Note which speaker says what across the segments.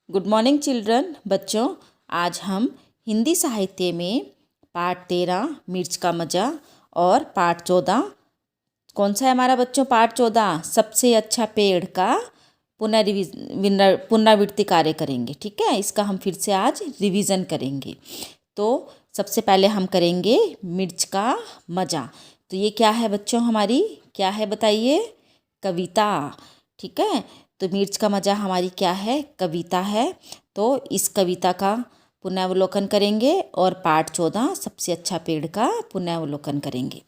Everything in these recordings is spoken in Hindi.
Speaker 1: Good morning children. बच्चों, आज हम हिंदी साहित्य में पाठ 13 मिर्च का मज़ा और पाठ 14 कौन सा है हमारा बच्चों? पाठ 14 सबसे अच्छा पेड़ का पुनरावृत्ति कार्य करेंगे। ठीक है, इसका हम फिर से आज रिवीजन करेंगे। तो सबसे पहले हम करेंगे मिर्च का मज़ा। तो ये क्या है बच्चों? हमारी क्या है बताइए? कविता। ठीक है, तो मिर्च का मज़ा हमारी क्या है? कविता है। तो इस कविता का पुनरावलोकन करेंगे और पाठ 14 सबसे अच्छा पेड़ का पुनरावलोकन करेंगे।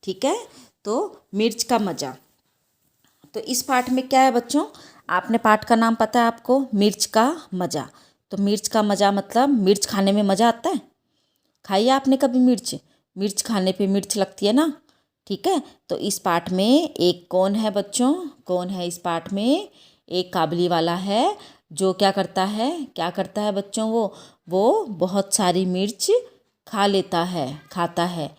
Speaker 1: ठीक है, तो मिर्च का मज़ा। तो इस पाठ में क्या है बच्चों? आपने पाठ का नाम पता है आपको? मिर्च का मज़ा। तो मिर्च का मज़ा मतलब मिर्च खाने में मज़ा आता है। खाई आपने कभी मिर्च? मिर्च खाने पे मिर्च लगती है ना। ठीक है, तो इस पाठ में एक कौन है बच्चों? कौन है इस पाठ में? एक काबली वाला है जो क्या करता है? क्या करता है बच्चों? वो बहुत सारी मिर्च खा लेता है, खाता है।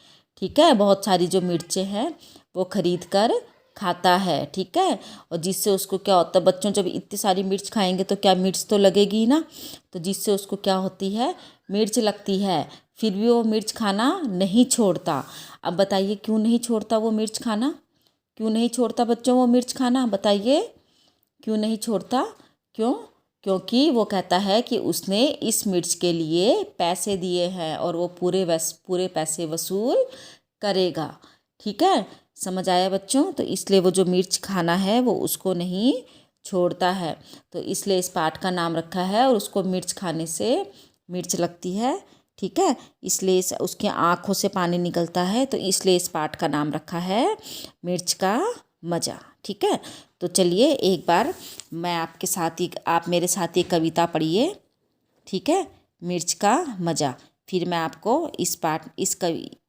Speaker 1: ठीक है, बहुत सारी जो मिर्चें हैं वो खरीद कर खाता है। ठीक है, और जिससे उसको क्या होता है बच्चों? जब इतनी सारी मिर्च खाएंगे तो क्या मिर्च तो लगेगी ही ना। तो जिससे उसको क्या होती है? मिर्च लगती है। फिर भी वो मिर्च खाना नहीं छोड़ता। अब बताइए क्यों नहीं छोड़ता वो मिर्च खाना? क्यों नहीं छोड़ता बच्चों वो मिर्च खाना? बताइए क्यों नहीं छोड़ता? क्यों? क्योंकि वो कहता है कि उसने इस मिर्च के लिए पैसे दिए हैं और वो पूरे पैसे वसूल करेगा। ठीक है, समझ आया बच्चों? तो इसलिए वो जो मिर्च खाना है वो उसको नहीं छोड़ता है। तो इसलिए इस पाठ का नाम रखा है और उसको मिर्च खाने से मिर्च लगती है। ठीक है, इसलिए उसकी आँखों से पानी निकलता है। तो इसलिए इस पाठ का नाम रखा है मिर्च का मज़ा। ठीक है, तो चलिए एक बार मैं आपके साथ ही आप मेरे साथ ये कविता पढ़िए। ठीक है, मिर्च का मज़ा। फिर मैं आपको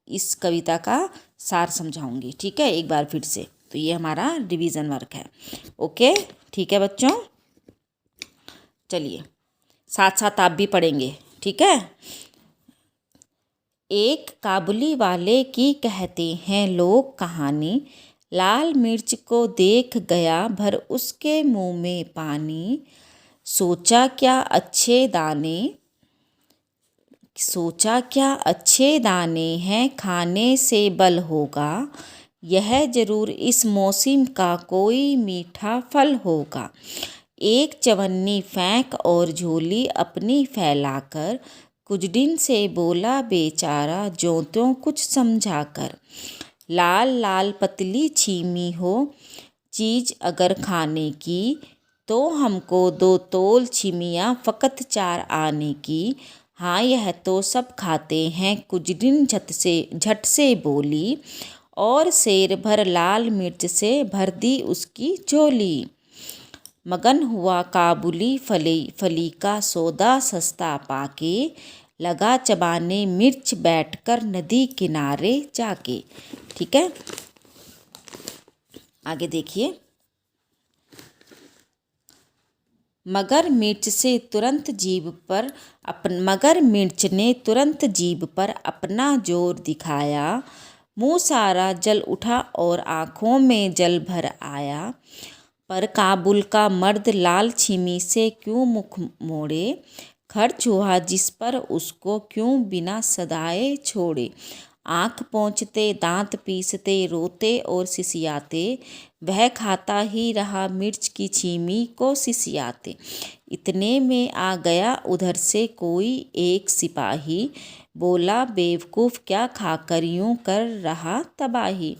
Speaker 1: इस कविता का सार समझाऊंगी। ठीक है, एक बार फिर से। तो ये हमारा रिवीजन वर्क है। ओके, ठीक है बच्चों, चलिए साथ साथ आप भी पढ़ेंगे। ठीक है। एक काबुली वाले की कहते हैं लोग कहानी, लाल मिर्च को देख गया भर उसके मुंह में पानी। सोचा क्या अच्छे दाने सोचा क्या अच्छे दाने हैं, खाने से बल होगा। यह जरूर इस मौसम का कोई मीठा फल होगा। एक चवन्नी फेंक और झोली अपनी फैलाकर, कुछ दिन से बोला बेचारा ज्यों त्यों कुछ समझा कर। लाल लाल पतली छीमी हो चीज अगर खाने की, तो हमको 2 तोल छिमियाँ फ़कत 4 आने की। हाँ यह तो सब खाते हैं, कुछ दिन झट से बोली, और शेर भर लाल मिर्च से भर दी उसकी झोली। मगन हुआ काबुली फली का सौदा सस्ता पाके, लगा चबाने मिर्च बैठकर नदी किनारे जाके। ठीक है, आगे देखिए। मगर मिर्च ने तुरंत जीभ पर अपना जोर दिखाया। मुंह सारा जल उठा और आँखों में जल भर आया। पर काबुल का मर्द लाल छिमी से क्यों मुख मोड़े, खर्च हुआ जिस पर उसको क्यों बिना सदाए छोड़े। आँख पोंछते दांत पीसते रोते और सिसियाते, वह खाता ही रहा मिर्च की छीमी को सिसियाते। इतने में आ गया उधर से कोई एक सिपाही, बोला बेवकूफ़ क्या खाकर यूँ कर रहा तबाही।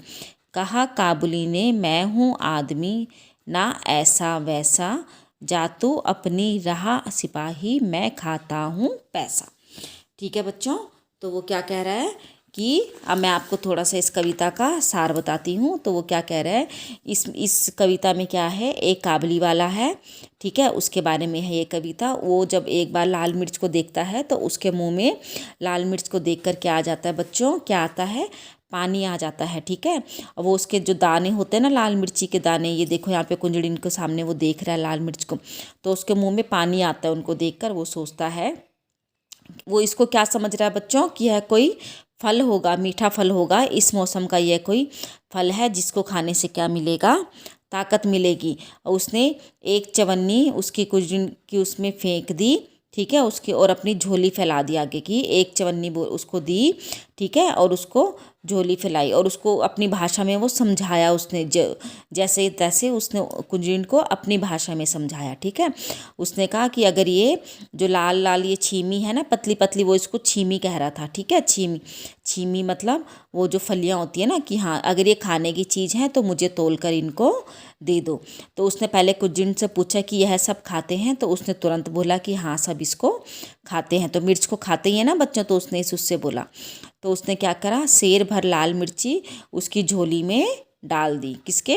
Speaker 1: कहा काबुली ने मैं हूँ आदमी ना ऐसा वैसा, जा तू अपनी रहा सिपाही मैं खाता हूँ पैसा। ठीक है बच्चों, तो वो क्या कह रहा है कि अब मैं आपको थोड़ा सा इस कविता का सार बताती हूँ। तो वो क्या कह रहा है, इस कविता में क्या है? एक काबली वाला है। ठीक है, उसके बारे में है ये कविता। वो जब एक बार लाल मिर्च को देखता है तो उसके मुंह में लाल मिर्च को देखकर क्या आ जाता है बच्चों? क्या आता है? पानी आ जाता है। ठीक है, और वो उसके जो दाने होते हैं ना, लाल मिर्ची के दाने, ये देखो यहाँ पे कुंजड़िन के सामने वो देख रहा है लाल मिर्च को, तो उसके मुंह में पानी आता है उनको देखकर। वो सोचता है, वो इसको क्या समझ रहा है बच्चों? कि यह कोई फल होगा, मीठा फल होगा, इस मौसम का यह कोई फल है जिसको खाने से क्या मिलेगा? ताकत मिलेगी। और उसने एक चवन्नी उसकी कुछ दिन की उसमें फेंक दी, ठीक है, उसकी और अपनी झोली फैला दी आगे की, एक चवन्नी उसको दी, ठीक है, और उसको झोली फैलाई और उसको अपनी भाषा में वो समझाया उसने, जैसे तैसे उसने कुंजड़िन को अपनी भाषा में समझाया, ठीक है। उसने कहा कि अगर ये जो लाल लाल ये छीमी है ना, पतली पतली, वो इसको छीमी कह रहा था, ठीक है। छीमी, छीमी मतलब वो जो फलियाँ होती है ना, कि हाँ अगर ये खाने की चीज़ है तो मुझे तोल कर इनको दे दो। तो उसने पहले कुंजड़िन से पूछा कि यह सब खाते हैं, तो उसने तुरंत बोला कि हाँ सब इसको खाते हैं। तो मिर्च को खाते ही है ना बच्चों, तो उसने उससे बोला। तो उसने क्या करा, सेर भर लाल मिर्ची उसकी झोली में डाल दी, किसके,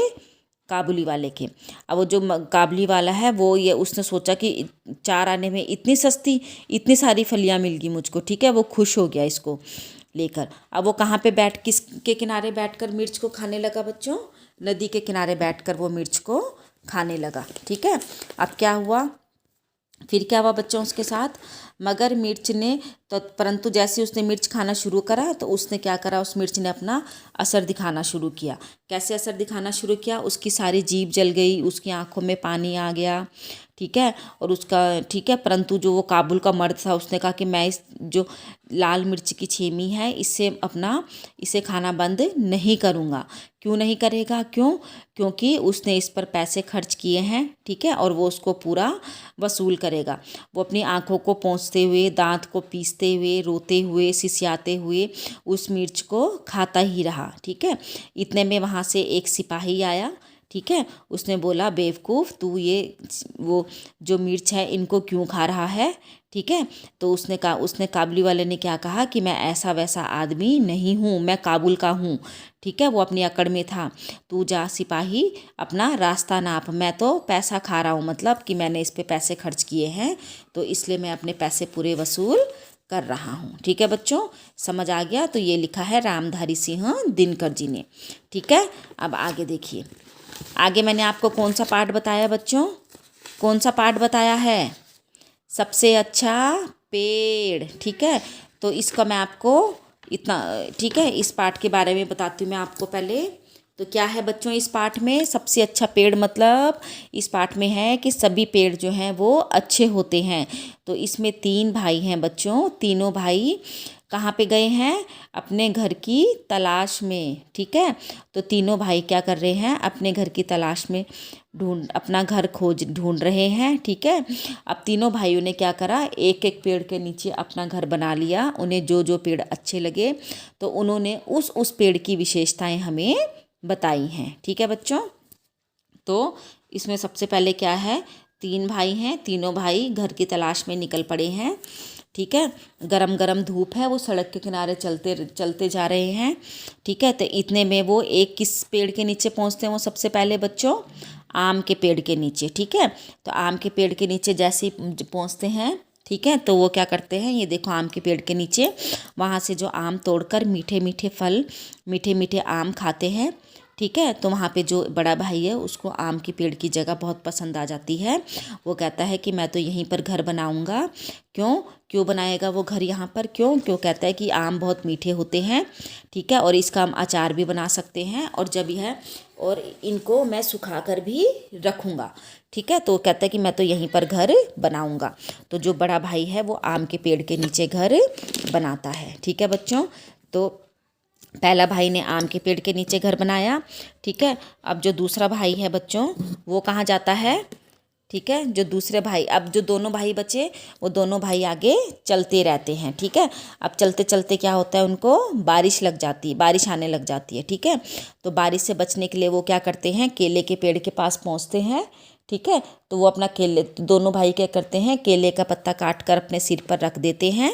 Speaker 1: काबुली वाले के। अब वो जो काबुली वाला है वो, ये उसने सोचा कि 4 आने में इतनी सस्ती, इतनी सारी फलियाँ मिल गई मुझको, ठीक है। वो खुश हो गया इसको लेकर। अब वो कहाँ पे किसके किनारे बैठकर मिर्च को खाने लगा बच्चों, नदी के किनारे बैठकर वो मिर्च को खाने लगा, ठीक है। अब क्या हुआ, फिर क्या हुआ बच्चों उसके साथ, मगर मिर्च ने तो, परंतु जैसे उसने मिर्च खाना शुरू करा तो उसने क्या करा, उस मिर्च ने अपना असर दिखाना शुरू किया। कैसे असर दिखाना शुरू किया, उसकी सारी जीभ जल गई, उसकी आंखों में पानी आ गया, ठीक है। और उसका, ठीक है, परंतु जो वो काबुल का मर्द था उसने कहा कि मैं इस जो लाल मिर्च की छीमी है इसे खाना बंद नहीं करूँगा। क्यों नहीं करेगा, क्योंकि उसने इस पर पैसे खर्च किए हैं, ठीक है, और वो उसको पूरा वसूल करेगा। वो अपनी आंखों को पोंछते हुए, दांत को पीसते हुए, रोते हुए, सिसियाते हुए उस मिर्च को खाता ही रहा, ठीक है। इतने में वहाँ से एक सिपाही आया, ठीक है। उसने बोला, बेवकूफ़ तू ये वो जो मिर्च है इनको क्यों खा रहा है, ठीक है। तो उसने काबुली वाले ने क्या कहा कि मैं ऐसा वैसा आदमी नहीं हूँ, मैं काबुल का हूँ, ठीक है। वो अपनी अकड़ में था। तू जा सिपाही, अपना रास्ता नाप, मैं तो पैसा खा रहा हूँ, मतलब कि मैंने इस पे पैसे खर्च किए हैं, तो इसलिए मैं अपने पैसे पूरे वसूल कर रहा हूँ, ठीक है बच्चों। समझ आ गया। तो ये लिखा है रामधारी सिंह दिनकर जी ने, ठीक है। अब आगे देखिए, आगे मैंने आपको कौन सा पाठ बताया बच्चों, कौन सा पाठ बताया है, सबसे अच्छा पेड़, ठीक है। तो इसका मैं आपको इतना, ठीक है, इस पाठ के बारे में बताती हूँ मैं आपको पहले। तो क्या है बच्चों इस पाठ में, सबसे अच्छा पेड़ मतलब इस पाठ में है कि सभी पेड़ जो हैं वो अच्छे होते हैं। तो इसमें 3 भाई हैं बच्चों, तीनों भाई कहाँ पे गए हैं, अपने घर की तलाश में, ठीक है। तो तीनों भाई क्या कर रहे हैं, अपने घर की तलाश में अपना घर ढूंढ रहे हैं, ठीक है। अब तीनों भाइयों ने क्या करा, एक एक पेड़ के नीचे अपना घर बना लिया। उन्हें जो जो पेड़ अच्छे लगे तो उन्होंने उस पेड़ की विशेषताएं हमें बताई हैं, ठीक है बच्चों। तो इसमें सबसे पहले क्या है, 3 भाई हैं, तीनों भाई घर की तलाश में निकल पड़े हैं, ठीक है। गरम गरम धूप है, वो सड़क के किनारे चलते जा रहे हैं, ठीक है। तो इतने में वो एक किस पेड़ के नीचे पहुंचते हैं, वो सबसे पहले बच्चों आम के पेड़ के नीचे, ठीक है। तो आम के पेड़ के नीचे जैसे ही पहुंचते हैं, ठीक है, तो वो क्या करते हैं, ये देखो आम के पेड़ के नीचे वहाँ से जो आम तोड़कर मीठे मीठे फल, मीठे मीठे आम खाते हैं, ठीक है। तो वहाँ पे जो बड़ा भाई है उसको आम के पेड़ की जगह बहुत पसंद आ जाती है। वो कहता है कि मैं तो यहीं पर घर बनाऊँगा। क्यों बनाएगा वो घर यहाँ पर, क्यों कहता है कि आम बहुत मीठे होते हैं, ठीक है, और इसका हम अचार भी बना सकते हैं, और जब यह और इनको मैं सुखा कर भी रखूँगा, ठीक है। तो कहता है कि मैं तो यहीं पर घर बनाऊँगा। तो जो बड़ा भाई है वो आम के पेड़ के नीचे घर बनाता है, ठीक है बच्चों। तो पहला भाई ने आम के पेड़ के नीचे घर बनाया, ठीक है। अब जो दूसरा भाई है बच्चों वो कहाँ जाता है, ठीक है। जो दूसरे भाई, अब जो दोनों भाई बचे वो दोनों भाई आगे चलते रहते हैं, ठीक है। अब चलते चलते क्या होता है, उनको बारिश आने लग जाती है, ठीक है। तो बारिश से बचने के लिए वो क्या करते हैं, केले के पेड़ के पास पहुँचते हैं, ठीक है। तो वो अपना दोनों भाई क्या करते हैं, केले का पत्ता काट कर अपने सिर पर रख देते हैं,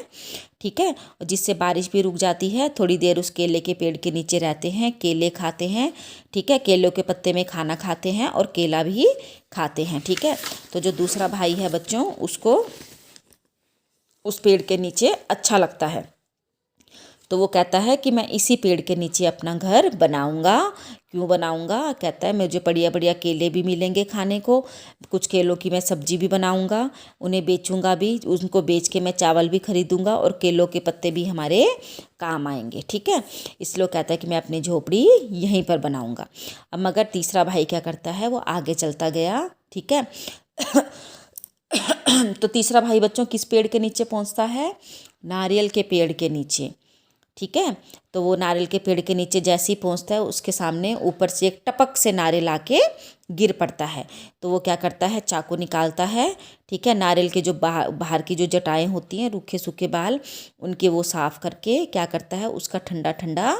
Speaker 1: ठीक है, जिससे बारिश भी रुक जाती है। थोड़ी देर उस केले के पेड़ के नीचे रहते हैं, केले खाते हैं, ठीक है, केलों के पत्ते में खाना खाते हैं और केला भी खाते हैं, ठीक है। तो जो दूसरा भाई है बच्चों उसको उस पेड़ के नीचे अच्छा लगता है, तो वो कहता है कि मैं इसी पेड़ के नीचे अपना घर बनाऊंगा। क्यों बनाऊंगा? कहता है मुझे बढ़िया बढ़िया केले भी मिलेंगे खाने को, कुछ केलों की मैं सब्जी भी बनाऊंगा, उन्हें बेचूंगा भी, उनको बेच के मैं चावल भी खरीदूंगा और केलों के पत्ते भी हमारे काम आएंगे। ठीक है, इसलिए कहता है कि मैं अपनी झोपड़ी यहीं पर बनाऊंगा। अब मगर तीसरा भाई क्या करता है, वो आगे चलता गया। ठीक है तो तीसरा भाई बच्चों किस पेड़ के नीचे पहुंचता है? नारियल के पेड़ के नीचे। ठीक है, तो वो नारियल के पेड़ के नीचे जैसे ही पहुंचता है, उसके सामने ऊपर से एक टपक से नारियल आके गिर पड़ता है। तो वो क्या करता है, चाकू निकालता है। ठीक है, नारियल के जो बाहर की जो जटाएं होती हैं, रूखे सूखे बाल, उनके वो साफ करके क्या करता है, उसका ठंडा ठंडा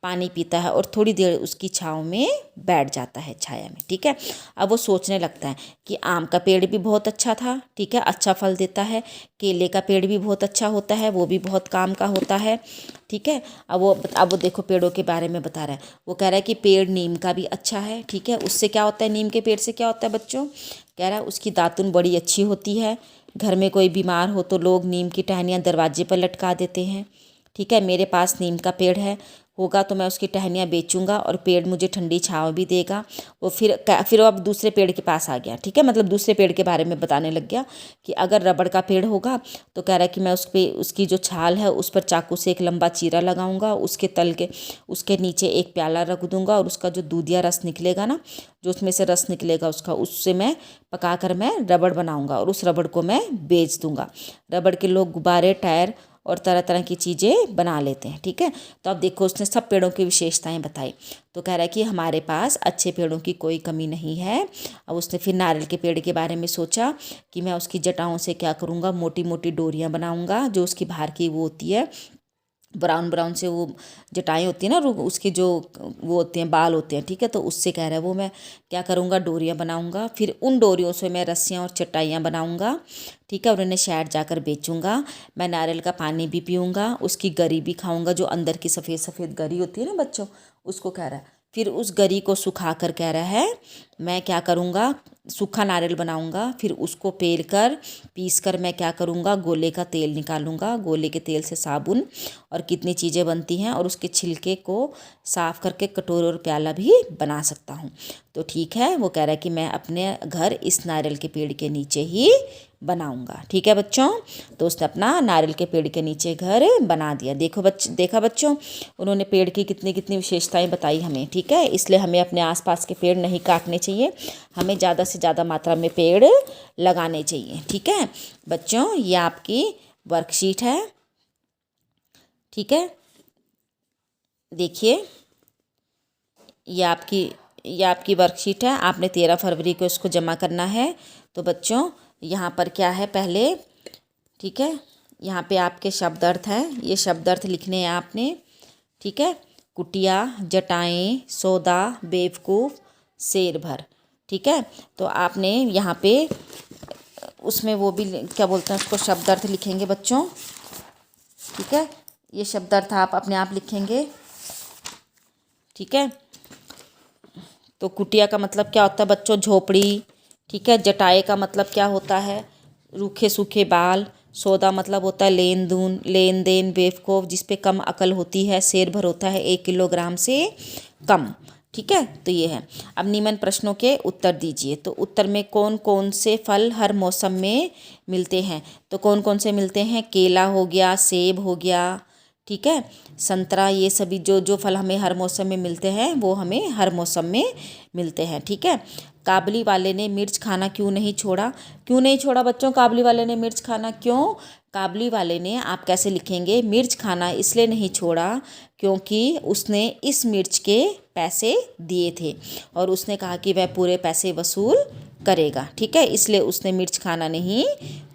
Speaker 1: पानी पीता है और थोड़ी देर उसकी छाँव में बैठ जाता है, छाया में। ठीक है, अब वो सोचने लगता है कि आम का पेड़ भी बहुत अच्छा था। ठीक है, अच्छा फल देता है। केले का पेड़ भी बहुत अच्छा होता है, वो भी बहुत काम का होता है। ठीक है, अब वो देखो पेड़ों के बारे में बता रहा है। वो कह रहा है कि पेड़ नीम का भी अच्छा है। ठीक है, उससे क्या होता है, नीम के पेड़ से क्या होता है बच्चों? कह रहा है उसकी दातुन बड़ी अच्छी होती है। घर में कोई बीमार हो तो लोग नीम की टहनियाँ दरवाजे पर लटका देते हैं। ठीक है, मेरे पास नीम का पेड़ होगा तो मैं उसकी टहनियाँ बेचूंगा और पेड़ मुझे ठंडी छाँव भी देगा। वो फिर वो अब दूसरे पेड़ के पास आ गया। ठीक है, मतलब दूसरे पेड़ के बारे में बताने लग गया कि अगर रबड़ का पेड़ होगा तो कह रहा है कि मैं उस पर उसकी जो छाल है उस पर चाकू से एक लंबा चीरा लगाऊंगा, उसके नीचे एक प्याला रख दूंगा और उसका जो दूधिया रस निकलेगा ना, जो उसमें से रस निकलेगा उससे मैं पकाकर मैं रबड़ बनाऊंगा और उस रबड़ को मैं बेच दूंगा। रबड़ के लोग गुब्बारे, टायर और तरह तरह की चीज़ें बना लेते हैं। ठीक है, तो अब देखो उसने सब पेड़ों की विशेषताएं बताई। तो कह रहा है कि हमारे पास अच्छे पेड़ों की कोई कमी नहीं है। अब उसने फिर नारियल के पेड़ के बारे में सोचा कि मैं उसकी जटाओं से क्या करूँगा, मोटी मोटी डोरियाँ बनाऊँगा। जो उसकी बाहर की वो होती है ब्राउन ब्राउन से वो जटाएं होती हैं ना, उसके जो वो होते हैं बाल होते हैं। ठीक है, तो उससे कह रहा है वो मैं क्या करूँगा, डोरियाँ बनाऊँगा। फिर उन डोरियों से मैं रस्सियाँ और चटाइयाँ बनाऊँगा। ठीक है, और उन्हें शहर जाकर बेचूंगा। मैं नारियल का पानी भी पीऊँगा, उसकी गरी भी खाऊँगा, जो अंदर की सफ़ेद सफ़ेद गरी होती है ना बच्चों, उसको कह रहा है। फिर उस गरी को सुखा कर कह रहा है मैं क्या करूँगा, सूखा नारियल बनाऊँगा। फिर उसको पीस कर मैं क्या करूँगा, गोले का तेल निकालूंगा। गोले के तेल से साबुन और कितनी चीज़ें बनती हैं, और उसके छिलके को साफ़ करके कटोरे और प्याला भी बना सकता हूँ। तो ठीक है, वो कह रहा है कि मैं अपने घर इस नारियल के पेड़ के नीचे ही बनाऊंगा। ठीक है बच्चों, तो उसने अपना नारियल के पेड़ के नीचे घर बना दिया। देखा बच्चों, उन्होंने पेड़ की कितनी कितनी विशेषताएं बताई हमें। ठीक है, इसलिए हमें अपने आसपास के पेड़ नहीं काटने चाहिए, हमें ज़्यादा से ज़्यादा मात्रा में पेड़ लगाने चाहिए। ठीक है बच्चों, ये आपकी वर्कशीट है। ठीक है, देखिए ये आपकी वर्कशीट है। आपने 13 फरवरी को इसको जमा करना है। तो बच्चों यहाँ पर क्या है पहले, ठीक है, यहाँ पे आपके शब्द अर्थ हैं। ये शब्द अर्थ लिखने हैं आपने। ठीक है, कुटिया, जटाएं, सौदा, बेवकूफ़, शेर भर। ठीक है, तो आपने यहाँ पे उसमें वो भी क्या बोलते हैं उसको, शब्द अर्थ लिखेंगे बच्चों। ठीक है, ये शब्द अर्थ आप अपने आप लिखेंगे। ठीक है, तो कुटिया का मतलब क्या होता है बच्चों, झोपड़ी। ठीक है, जटाए का मतलब क्या होता है, रूखे सूखे बाल। सौदा मतलब होता है लेन देन, बेवकूफ़ जिस पे कम अकल होती है। शेर भर होता है 1 किलोग्राम से कम। ठीक है, तो ये है। अब निम्न प्रश्नों के उत्तर दीजिए। तो उत्तर में कौन कौन से फल हर मौसम में मिलते हैं? तो कौन कौन से मिलते हैं? केला हो गया, सेब हो गया, ठीक है, संतरा, ये सभी जो फल हमें हर मौसम में मिलते हैं वो हमें हर मौसम में मिलते हैं। ठीक है, काबली वाले ने मिर्च खाना क्यों नहीं छोड़ा? क्यों नहीं छोड़ा बच्चों काबली वाले ने मिर्च खाना? क्यों? काबली वाले ने, आप कैसे लिखेंगे, मिर्च खाना इसलिए नहीं छोड़ा क्योंकि उसने इस मिर्च के पैसे दिए थे और उसने कहा कि वह पूरे पैसे वसूल करेगा। ठीक है, इसलिए उसने मिर्च खाना नहीं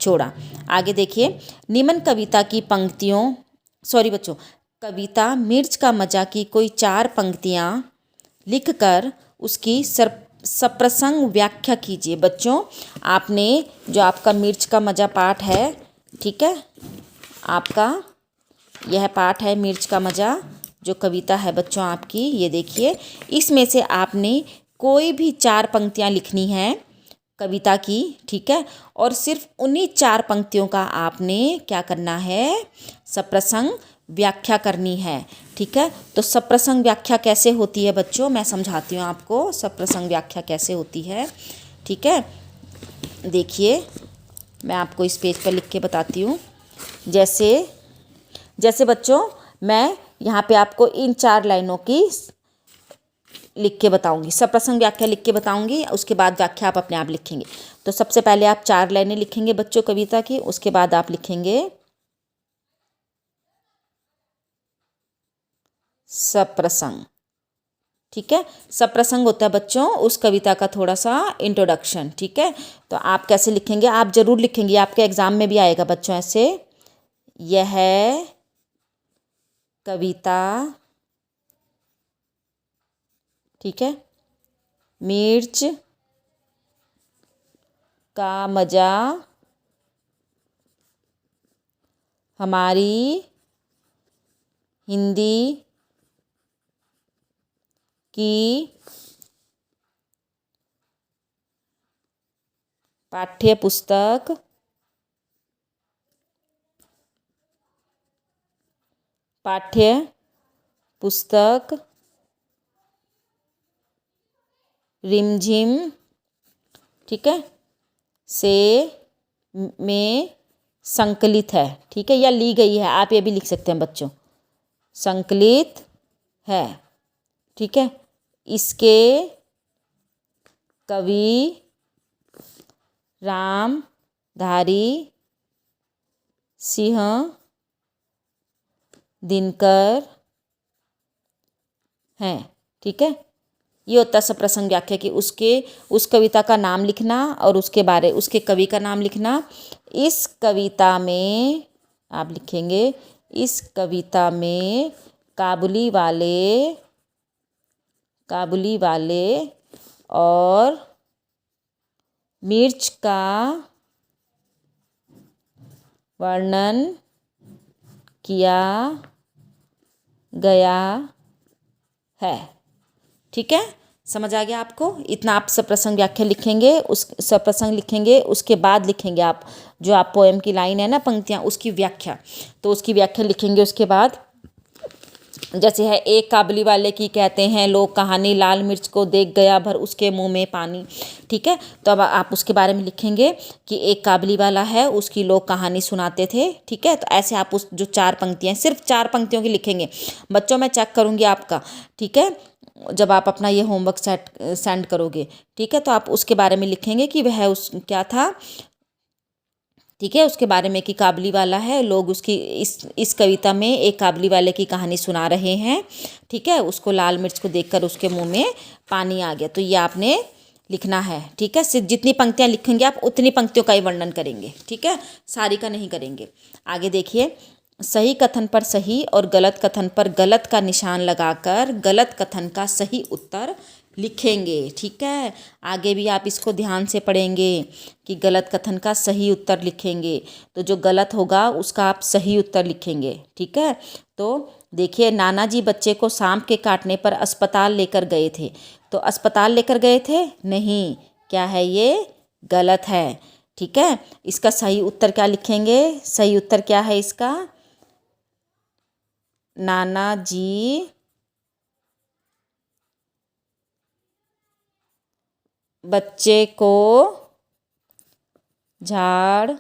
Speaker 1: छोड़ा। आगे देखिए, निम्न कविता की पंक्तियों बच्चों, कविता मिर्च का मजा की कोई 4 पंक्तियाँ लिखकर उसकी सप्रसंग व्याख्या कीजिए। बच्चों आपने जो आपका मिर्च का मजा पाठ है, ठीक है, आपका यह पाठ है मिर्च का मजा, जो कविता है बच्चों आपकी, ये देखिए, इसमें से आपने कोई भी 4 पंक्तियाँ लिखनी हैं कविता की। ठीक है, और सिर्फ उन्हीं 4 पंक्तियों का आपने क्या करना है, सप्रसंग व्याख्या करनी है। ठीक है, तो सप्रसंग व्याख्या कैसे होती है बच्चों, मैं समझाती हूँ आपको सप्रसंग व्याख्या कैसे होती है। ठीक है, देखिए मैं आपको इस पेज पर लिख के बताती हूँ। जैसे जैसे बच्चों मैं यहाँ पे आपको इन 4 लाइनों की लिख के बताऊंगी, सप्रसंग व्याख्या लिख के बताऊंगी, उसके बाद व्याख्या आप अपने आप लिखेंगे। तो सबसे पहले आप 4 लाइनें लिखेंगे बच्चों कविता की, उसके बाद आप लिखेंगे सप्रसंग। ठीक है, सप्रसंग होता है बच्चों उस कविता का थोड़ा सा इंट्रोडक्शन। ठीक है, तो आप कैसे लिखेंगे, आप जरूर लिखेंगे, आपके एग्जाम में भी आएगा बच्चों ऐसे, यह कविता, ठीक है, मिर्च का मज़ा हमारी हिंदी की पाठ्य पुस्तक रिमझिम, ठीक है, से में संकलित है। ठीक है, या ली गई है, आप ये भी लिख सकते हैं बच्चों, संकलित है। ठीक है, इसके कवि रामधारी सिंह दिनकर हैं। ठीक है, ये होता है सप्रसंग व्याख्या की, उस कविता का नाम लिखना और उसके कवि का नाम लिखना। इस कविता में आप लिखेंगे, इस कविता में काबुली वाले और मिर्च का वर्णन किया गया है। ठीक है, समझ आ गया आपको, इतना आप सप्रसंग व्याख्या लिखेंगे, उसके बाद लिखेंगे आप जो आप पोएम की लाइन है ना, पंक्तियाँ, उसकी व्याख्या, तो उसकी व्याख्या लिखेंगे। उसके बाद जैसे है, एक काबुली वाले की कहते हैं लोग कहानी, लाल मिर्च को देख गया भर उसके मुंह में पानी। ठीक है, तो अब आप उसके बारे में लिखेंगे कि एक काबुली वाला है, उसकी लोग कहानी सुनाते थे। ठीक है, तो ऐसे आप उस जो 4 पंक्तियाँ, सिर्फ 4 पंक्तियों की लिखेंगे बच्चों, मैं चेक करूँगी आपका। ठीक है, जब आप अपना ये होमवर्क सेंड करोगे। ठीक है, तो आप उसके बारे में लिखेंगे कि वह क्या था। ठीक है, उसके बारे में कि काबुली वाला है, लोग उसकी इस कविता में एक काबुली वाले की कहानी सुना रहे हैं। ठीक है, उसको लाल मिर्च को देखकर उसके मुंह में पानी आ गया, तो ये आपने लिखना है। ठीक है, सिर्फ जितनी पंक्तियाँ लिखेंगे आप उतनी पंक्तियों का ही वर्णन करेंगे। ठीक है, सारी का नहीं करेंगे। आगे देखिए, सही कथन पर सही और गलत कथन पर गलत का निशान लगाकर गलत कथन का सही उत्तर लिखेंगे। ठीक है, आगे भी आप इसको ध्यान से पढ़ेंगे कि गलत कथन का सही उत्तर लिखेंगे, तो जो गलत होगा उसका आप सही उत्तर लिखेंगे। ठीक है, तो देखिए, नाना जी बच्चे को सांप के काटने पर अस्पताल लेकर गए थे, तो अस्पताल लेकर गए थे नहीं, क्या है ये, गलत है। ठीक है, इसका सही उत्तर क्या लिखेंगे, सही उत्तर क्या है इसका, नाना जी बच्चे को झाड़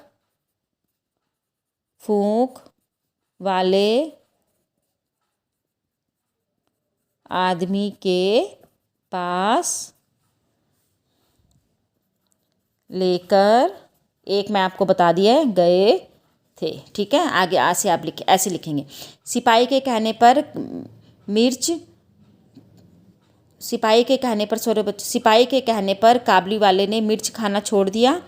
Speaker 1: फूंक वाले आदमी के पास लेकर, एक मैं आपको बता दिया गए थे। ठीक है, आगे ऐसे आप ऐसे लिखेंगे, सिपाही के कहने पर सिपाही के कहने पर काबुली वाले ने मिर्च खाना छोड़ दिया,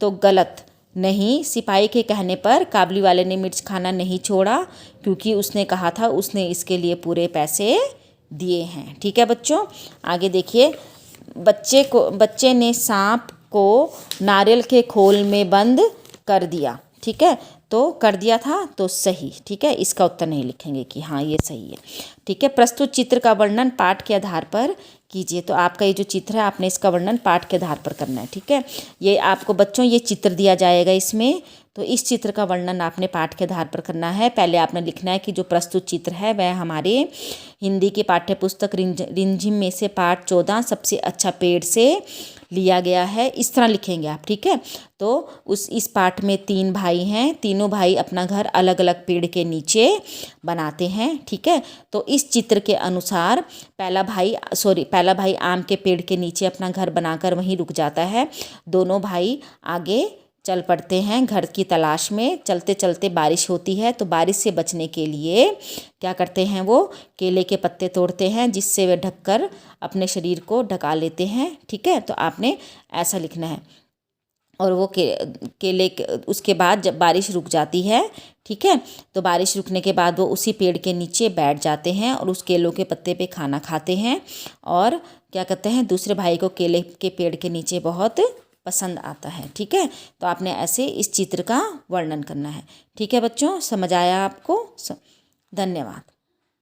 Speaker 1: तो गलत, नहीं, सिपाही के कहने पर काबुली वाले ने मिर्च खाना नहीं छोड़ा, क्योंकि उसने कहा था उसने इसके लिए पूरे पैसे दिए हैं। ठीक है बच्चों, आगे देखिए, बच्चे ने सांप को नारियल के खोल में बंद कर दिया। ठीक है, तो कर दिया था तो सही। ठीक है, इसका उत्तर नहीं लिखेंगे कि हाँ ये सही है। ठीक है, प्रस्तुत चित्र का वर्णन पाठ के आधार पर कीजिए। तो आपका ये जो चित्र है आपने इसका वर्णन पाठ के आधार पर करना है, ठीक है। ये आपको बच्चों ये चित्र दिया जाएगा इसमें, तो इस चित्र का वर्णन आपने पाठ के आधार पर करना है। पहले आपने लिखना है कि जो प्रस्तुत चित्र है वह हमारे हिंदी की पाठ्य पुस्तक रिमझिम में से पाठ 14 सबसे अच्छा पेड़ से लिया गया है, इस तरह लिखेंगे आप, ठीक है। तो इस पाठ में 3 भाई हैं, तीनों भाई अपना घर अलग अलग पेड़ के नीचे बनाते हैं, ठीक है। तो इस चित्र के अनुसार पहला भाई आम के पेड़ के नीचे अपना घर बनाकर वहीं रुक जाता है। दोनों भाई आगे चल पड़ते हैं घर की तलाश में। चलते चलते बारिश होती है, तो बारिश से बचने के लिए क्या करते हैं, वो केले के पत्ते तोड़ते हैं जिससे वे ढककर अपने शरीर को ढका लेते हैं, ठीक है। तो आपने ऐसा लिखना है। और वो केले उसके बाद जब बारिश रुक जाती है, ठीक है, तो बारिश रुकने के बाद वो उसी पेड़ के नीचे बैठ जाते हैं और उस केलों के पत्ते पे खाना खाते हैं। और क्या कहते हैं, दूसरे भाई को केले के पेड़ के नीचे बहुत पसंद आता है, ठीक है। तो आपने ऐसे इस चित्र का वर्णन करना है, ठीक है बच्चों। समझ आया आपको? धन्यवाद।